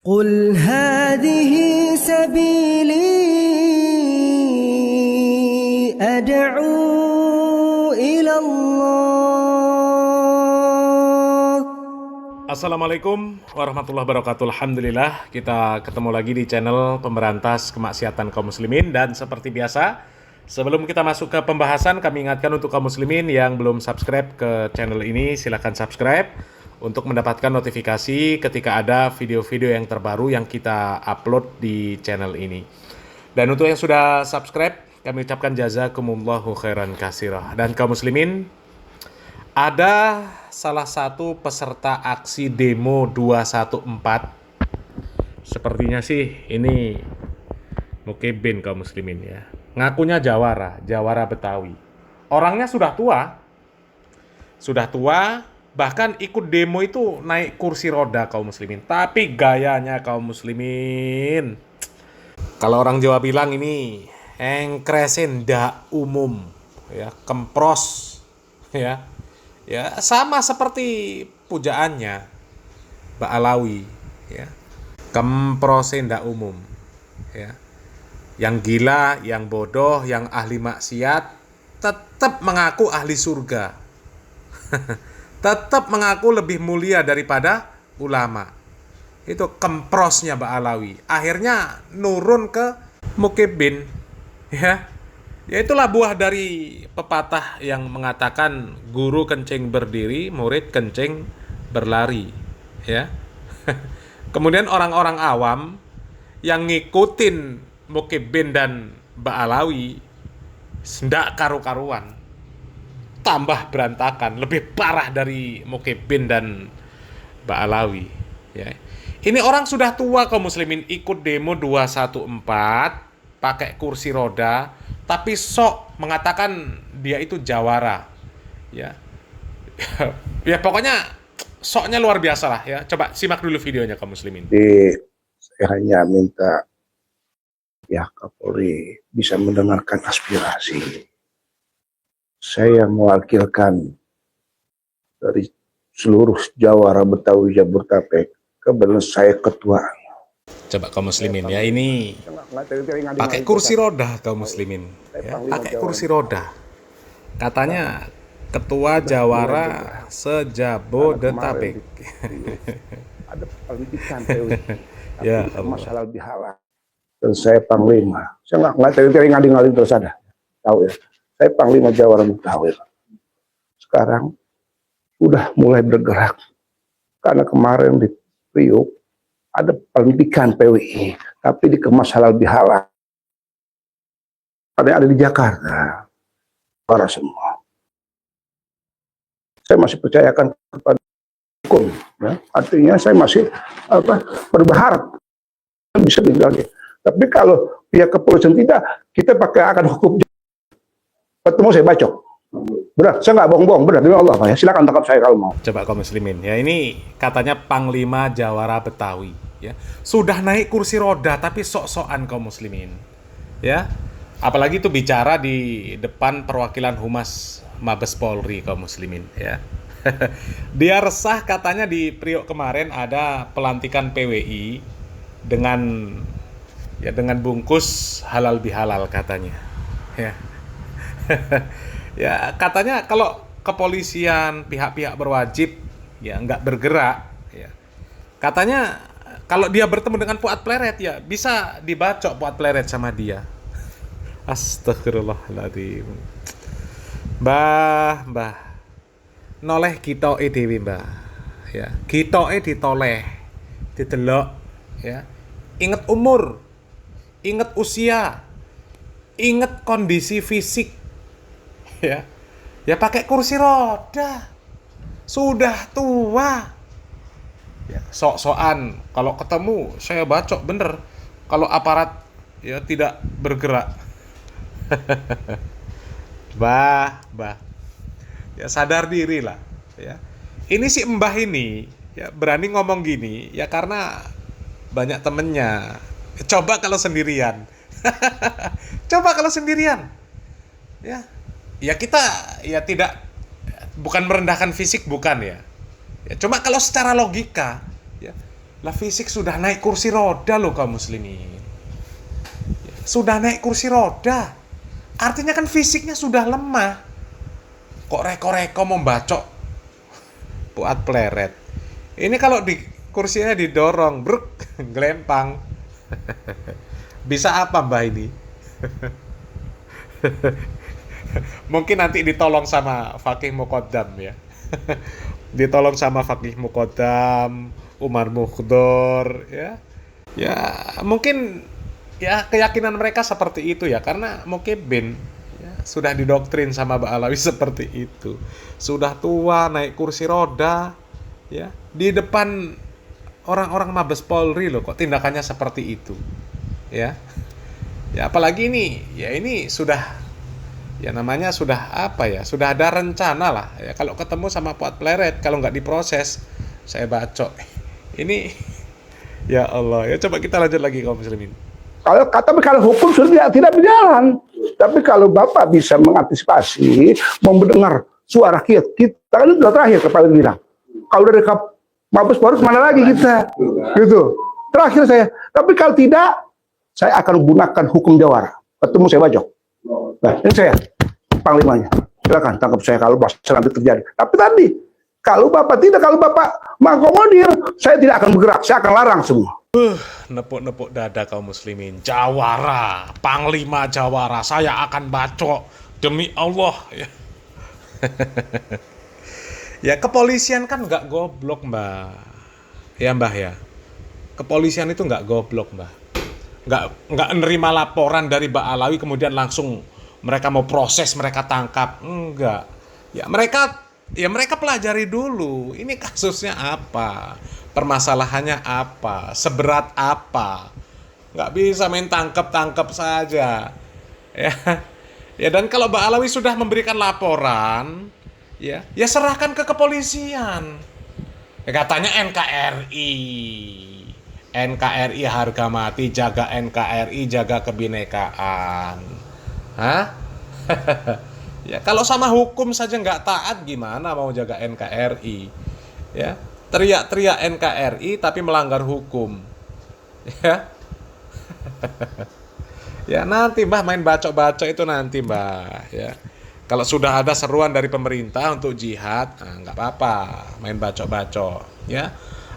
قل هذه سبيلي أدعو إلى الله. Assalamualaikum warahmatullahi wabarakatuh. Alhamdulillah kita ketemu lagi di channel Pemberantas Kemaksiatan Kaum Muslimin. Dan seperti biasa, sebelum kita masuk ke pembahasan, kami ingatkan untuk kaum muslimin yang belum subscribe ke channel ini, silahkan subscribe untuk mendapatkan notifikasi ketika ada video-video yang terbaru yang kita upload di channel ini. Dan untuk yang sudah subscribe, kami ucapkan jazakumullahu khairan katsirah. Dan kaum muslimin, ada salah satu peserta aksi demo 214. Sepertinya sih ini Mukibin kaum muslimin ya. Ngakunya Jawara Betawi. Orangnya sudah tua, bahkan ikut demo itu naik kursi roda kaum muslimin. Tapi gayanya kaum muslimin, kalau orang Jawa bilang ini engkresin ndak umum, ya, kempros, ya. Ya, sama seperti pujaannya Mbak Alawi, ya. Kemprosin ndak umum, ya. Yang gila, yang bodoh, yang ahli maksiat tetap mengaku ahli surga. Tetap mengaku lebih mulia daripada ulama. Itu kemprosnya Mbak Alawi. Akhirnya nurun ke Mukibin, ya. Ya itulah buah dari pepatah yang mengatakan guru kencing berdiri, murid kencing berlari, ya. Kemudian orang-orang awam yang ngikutin Mukibin dan Mbak Alawi ndak karu-karuan, tambah berantakan, lebih parah dari Mukibin dan Mbak Alawi, ya. Ini orang sudah tua kaum muslimin, ikut demo 214 pakai kursi roda, tapi sok mengatakan dia itu jawara, ya. Ya pokoknya soknya luar biasa lah, ya. Coba simak dulu videonya kaum muslimin. Saya hanya minta ya Kapolri bisa mendengarkan aspirasi. Saya mewakilkan dari seluruh Jawara Betawi Jabodetabek, kebetulan saya ketua. Coba kaum muslimin ya, ini pakai kursi roda kaum muslimin, ya, pakai kursi roda. Katanya ketua Jawara se-Jabodetabek. Ada pendidikan Ya masalah dihalang. Dan saya panglima. Saya nggak ngading-ngading terus ada. Tahu ya. Saya panglima Jawara Betawi. Sekarang udah mulai bergerak. Karena kemarin di Priuk ada pendidikan PWI, tapi dikemas halal bihalal. Ada di Jakarta, para semua. Saya masih percayakan kepada hukum, ya. Artinya saya masih berharap bisa dilalui. Tapi kalau pihak kepolisian tidak, kita pakai akan hukum. Ketemu saya bacok. Benar, saya nggak bohong-bohong, benar demi Allah, Pak, ya. Silakan tangkap saya kalau mau. Coba kaum muslimin, ya ini katanya Panglima Jawara Betawi, ya. Sudah naik kursi roda tapi sok-sokan kaum muslimin, ya. Apalagi itu bicara di depan perwakilan Humas Mabes Polri kaum muslimin, ya. Dia resah katanya di Priok kemarin ada pelantikan PWI dengan bungkus halal bihalal katanya, ya. Ya katanya kalau kepolisian, pihak-pihak berwajib ya nggak bergerak, ya. Katanya kalau dia bertemu dengan Fuad Pleret ya bisa dibacok Fuad Pleret sama dia. Astagfirullahaladzim. Mbah noleh kita dewi mbah, ya. Kita ditoleh, didelok, ya. Ingat umur, ingat usia, ingat kondisi fisik, ya. Ya pakai kursi roda, sudah tua, ya. Sok-sokan kalau ketemu saya bacok bener kalau aparat ya tidak bergerak. Bah ya sadar diri lah, ya. Ini si mbah ini ya berani ngomong gini ya karena banyak temennya. Coba kalau sendirian. Coba kalau sendirian, ya. Ya kita ya tidak, bukan merendahkan fisik, bukan, ya. Ya cuma kalau secara logika, ya, Lah fisik sudah naik kursi roda loh kaum muslimin. Sudah naik kursi roda. Artinya kan fisiknya sudah lemah. Kok reko-reko mau bacok buat pleret. Ini kalau di kursinya didorong, bruk, gelempang. Bisa apa mbah ini? Mungkin nanti ditolong sama Fakih Muqaddam ya. Ditolong sama Fakih Muqaddam, Umar Mukhdor ya. Ya, mungkin ya keyakinan mereka seperti itu ya, karena Mukibin ya, sudah didoktrin sama Ba'alawi seperti itu. Sudah tua, naik kursi roda ya, di depan orang-orang Mabes Polri loh kok tindakannya seperti itu. Ya. Ya apalagi ini sudah ya namanya sudah apa ya? Sudah ada rencana lah ya, kalau ketemu sama Fuad Pleret kalau nggak diproses saya bacok. Ini ya Allah, ya coba kita lanjut lagi kaum muslimin. Kalau hukum sudah tidak berjalan. Tapi kalau Bapak bisa mengantisipasi, mendengar suara kita kan itu sudah terakhir kepala bilang. Kalau dari Mabes Polri mana lagi kita? Gitu. Terakhir saya. Tapi kalau tidak, saya akan gunakan hukum jawara. Ketemu saya bacok. Nah, ini saya panglimanya. Silakan tangkap saya kalau nanti terjadi. Tapi tadi kalau Bapak mengakomodir, saya tidak akan bergerak, saya akan larang semua. Nepuk-nepuk dada kaum muslimin. Jawara, Panglima Jawara, saya akan bacok demi Allah ya. Ya kepolisian kan nggak goblok mbah. Ya mbah ya. Kepolisian itu nggak goblok mbah. Nggak nerima laporan dari Ba'alawi kemudian langsung mereka mau proses, mereka tangkap. Enggak. Ya mereka pelajari dulu. Ini kasusnya apa? Permasalahannya apa? Seberat apa? Nggak bisa main tangkap saja. Ya. Ya dan kalau Ba'alawi sudah memberikan laporan, ya serahkan ke kepolisian. Ya, katanya NKRI harga mati, jaga NKRI, jaga kebinekaan. Hah? Ya kalau sama hukum saja nggak taat gimana mau jaga NKRI? Ya teriak-teriak NKRI tapi melanggar hukum. Ya. Ya nanti mbah main bacok-bacok itu nanti mbah. Ya. Kalau sudah ada seruan dari pemerintah untuk jihad, nggak apa-apa main bacok-bacok. Ya.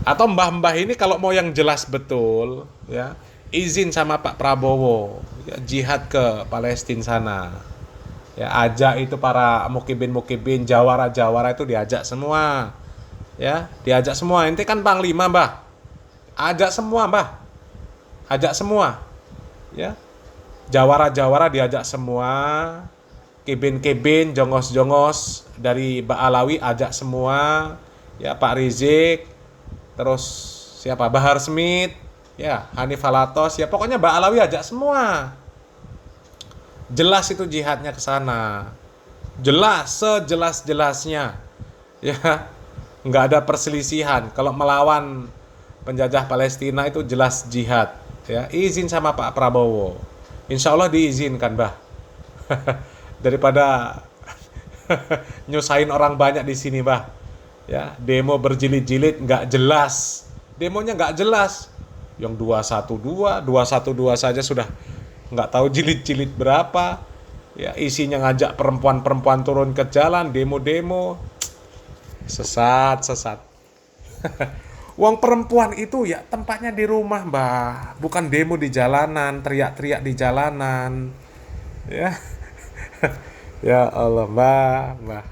Atau mbah-mbah ini kalau mau yang jelas betul, ya izin sama Pak Prabowo, ya, jihad ke Palestina sana. Ya ajak itu para mukibin, jawara itu diajak semua. Ya, diajak semua. Ente kan panglima, Mbah. Ajak semua, Mbah. Ajak semua. Ya. Jawara diajak semua. Kibin, jongos dari Ba'alawi ajak semua. Ya, Pak Rizik. Terus siapa? Bahar Smith. Ya, Hanif Alatos. Ya, pokoknya Ba'alawi ajak semua. Jelas itu jihadnya ke sana. Jelas, sejelas-jelasnya. Ya, nggak ada perselisihan. Kalau melawan penjajah Palestina itu jelas jihad. Ya, izin sama Pak Prabowo. Insya Allah diizinkan, Bah. Daripada nyusahin orang banyak di sini, Bah. Ya, demo berjilid-jilid nggak jelas. Demonya nggak jelas. Yang 212 saja sudah nggak tahu jilid-jilid berapa. Ya, isinya ngajak perempuan-perempuan turun ke jalan, demo-demo. Sesat. Uang perempuan itu ya tempatnya di rumah, Mbah. Bukan demo di jalanan, teriak-teriak di jalanan. Ya. Ya Allah, Mbah.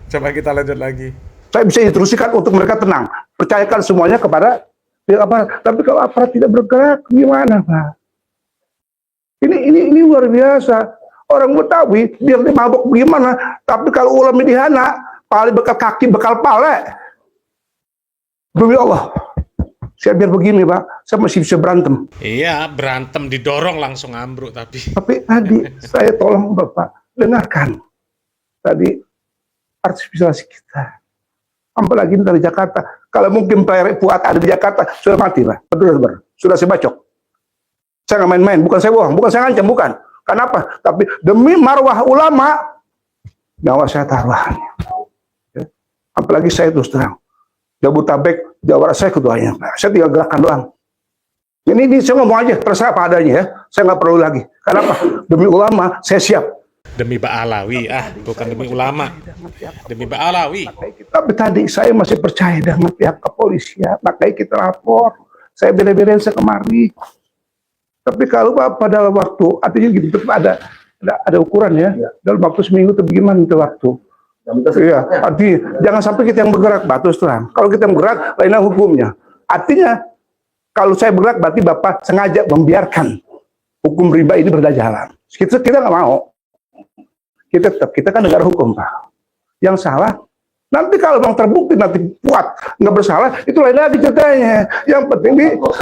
Coba kita lanjut lagi. Saya bisa instruksikan untuk mereka tenang. Percayakan semuanya kepada aparat. Tapi kalau aparat tidak bergerak, gimana, Pak? Ini luar biasa. Orang Betawi, biar dia mabok gimana. Tapi kalau ulama dihana, pale bekal kaki, bekal pale. Demi Allah. Saya biar begini, Pak. Saya masih bisa berantem. Iya, berantem didorong langsung ambruk tapi. Tapi tadi saya tolong Bapak dengarkan. Tadi partisipasi kita. Apalagi dari Jakarta. Kalau mungkin Pak Fuad ada di Jakarta, sudah mati, Pak. Betul. Sudah saya bacok. Saya nggak main-main, bukan saya bohong, bukan saya ngancam, bukan. Kenapa? Tapi demi marwah ulama, nyawa saya taruhannya. Ya. Apalagi saya terus terang. Jabodetabek, Jawa Barat, saya ketuanya. Saya tinggal gerakan doang. Ini saya ngomong aja, terserah apa adanya ya. Saya nggak perlu lagi. Kenapa? Demi ulama, saya siap. Demi Ba'alawi, bukan demi ulama. Demi Ba'alawi. Tapi tadi saya masih percaya dengan pihak kepolisian, makanya kita lapor. Saya bela-belain sekemari. Tapi kalau pada waktu, artinya gitu, ada ukuran ya. Dalam waktu seminggu itu bagaimana itu waktu? Iya, artinya jangan sampai kita yang bergerak, terus terang. Kalau kita yang bergerak, lainnya hukumnya. Artinya kalau saya bergerak, berarti Bapak sengaja membiarkan hukum riba ini berjalan. Kita nggak mau. Kita kan negara hukum, Pak. Yang salah, nanti kalau memang terbukti nanti kuat nggak bersalah, itu lain lagi ceritanya. Yang penting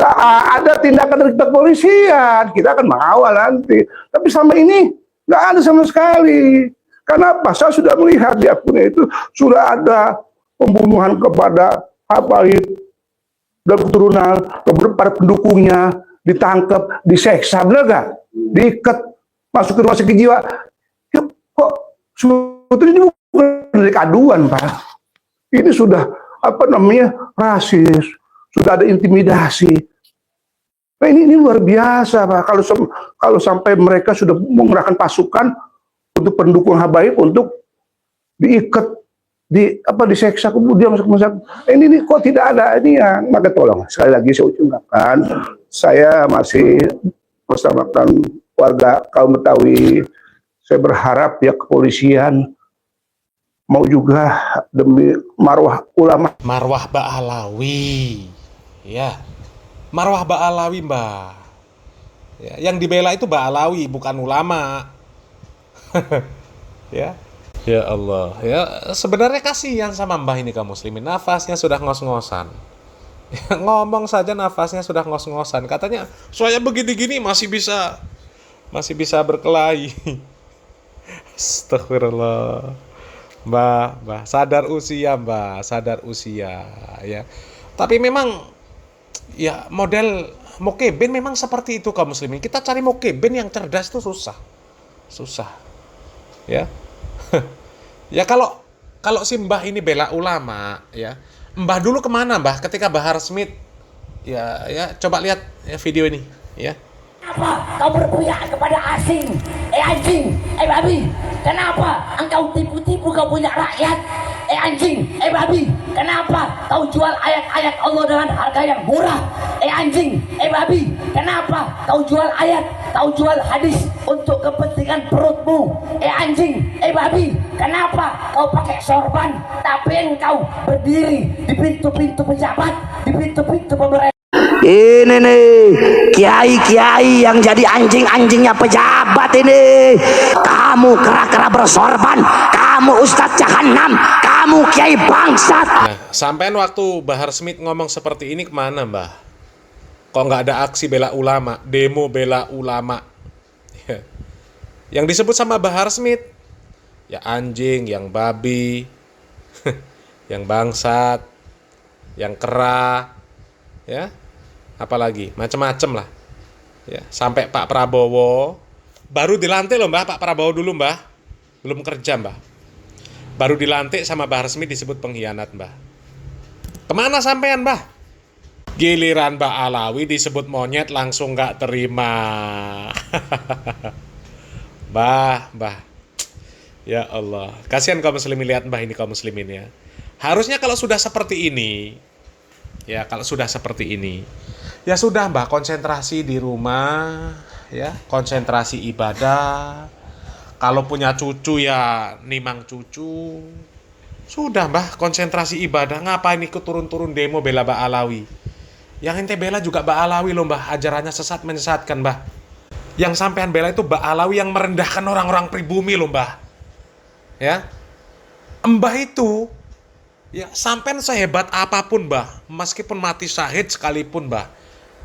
ada tindakan dari kepolisian, kita akan mengawal nanti. Tapi sama ini nggak ada sama sekali. Kenapa? Saya sudah melihat di akunnya itu sudah ada pembunuhan kepada Habaib dan keturunan, para pendukungnya ditangkap, diseksa, benar gak? Diikat, masuk ke rumah sakit jiwa. Ya, kok sebetulnya ini bukan delik aduan, Pak. Ini sudah rasis, sudah ada intimidasi. Nah, ini luar biasa, Pak. Kalau sampai mereka sudah mengerahkan pasukan untuk pendukung Habaib untuk diikat, diseksa, kemudian masuk rumah sakit. Ini kok tidak ada ini ya. Maka tolong sekali lagi saya ucapkan, saya masih bersamakan warga kaum Betawi. Saya berharap ya kepolisian mau juga demi marwah ulama. Marwah Ba'alawi. Ya. Marwah Ba'alawi, Mbah. Ya, yang dibela itu Ba'alawi, bukan ulama. Ya. Ya Allah. Ya, sebenarnya kasihan sama Mbah ini kaum muslimin. Nafasnya sudah ngos-ngosan. Ya, ngomong saja nafasnya sudah ngos-ngosan. Katanya, "Saya begini-gini masih bisa berkelahi." Astagfirullah. Mbah, sadar usia, Mbah, sadar usia ya. Tapi memang ya model mukibin memang seperti itu kaum muslimin. Kita cari mukibin yang cerdas itu susah. Ya. Ya kalau si Mbah ini bela ulama ya. Mbah dulu kemana, Mbah? Ketika Bahar Smith ya coba lihat ya, video ini ya. Kenapa kau berpihak kepada asing? Anjing, babi. Kenapa engkau tipu-tipu kau punya rakyat? Anjing, babi. Kenapa kau jual ayat-ayat Allah dengan harga yang murah? Anjing, babi. Kenapa kau jual ayat, kau jual hadis untuk kepentingan perutmu? Anjing, babi. Kenapa kau pakai sorban tapi engkau berdiri di pintu-pintu pejabat, di pintu-pintu pemerintah? Ini nih kiai-kiai yang jadi anjing-anjingnya pejabat ini. Kamu kera-kera bersorban, kamu ustadz jahanam, kamu kiai bangsat. Nah, sampean waktu Bahar Smith ngomong seperti ini kemana, Mbah? Kok nggak ada aksi bela ulama, demo bela ulama? Ya. Yang disebut sama Bahar Smith ya anjing, yang babi, yang bangsat, yang kera, ya. Apalagi macem-macem lah ya. Sampai Pak Prabowo baru dilantik loh, Mbah. Pak Prabowo dulu, Mbah, belum kerja, Mbah, baru dilantik sama Bahar Smith disebut pengkhianat, Mbah. Kemana sampean, Mbah? Giliran Ba'alawi disebut monyet langsung gak terima. Mbah ya Allah, kasihan kaum muslimin. Lihat Mbah ini kaum muslimin ya. Harusnya kalau sudah seperti ini ya, ya sudah, Mbah, konsentrasi di rumah ya, konsentrasi ibadah. Kalau punya cucu ya nimang cucu. Sudah, Mbah, konsentrasi ibadah. Ngapain ikut turun-turun demo bela Ba'alawi? Yang ente bela juga Ba'alawi loh, Mbah. Ajarannya sesat menyesatkan, Mbah. Yang sampean bela itu Ba'alawi yang merendahkan orang-orang pribumi loh, Mbah. Ya. Mbah itu ya sampean sehebat apapun, Mbah, meskipun mati syahid sekalipun, Mbah,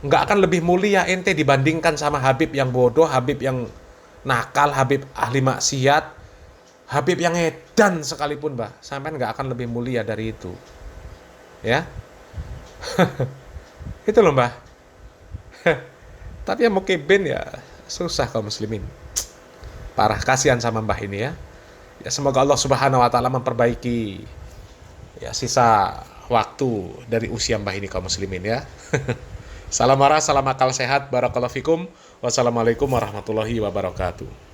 nggak akan lebih mulia ente dibandingkan sama Habib yang bodoh, Habib yang nakal, Habib ahli maksiat, Habib yang edan sekalipun, Mbah. Sampean nggak akan lebih mulia dari itu. Ya. Itu loh, Mbah. Tapi ya mukibin ya susah kaum muslimin. Parah, kasihan sama Mbah ini ya. Ya semoga Allah Subhanahu wa taala memperbaiki ya sisa waktu dari usia mbah ini kaum muslimin ya. Salam marah, salam akal sehat, barakallahu fikum. Wassalamualaikum warahmatullahi wabarakatuh.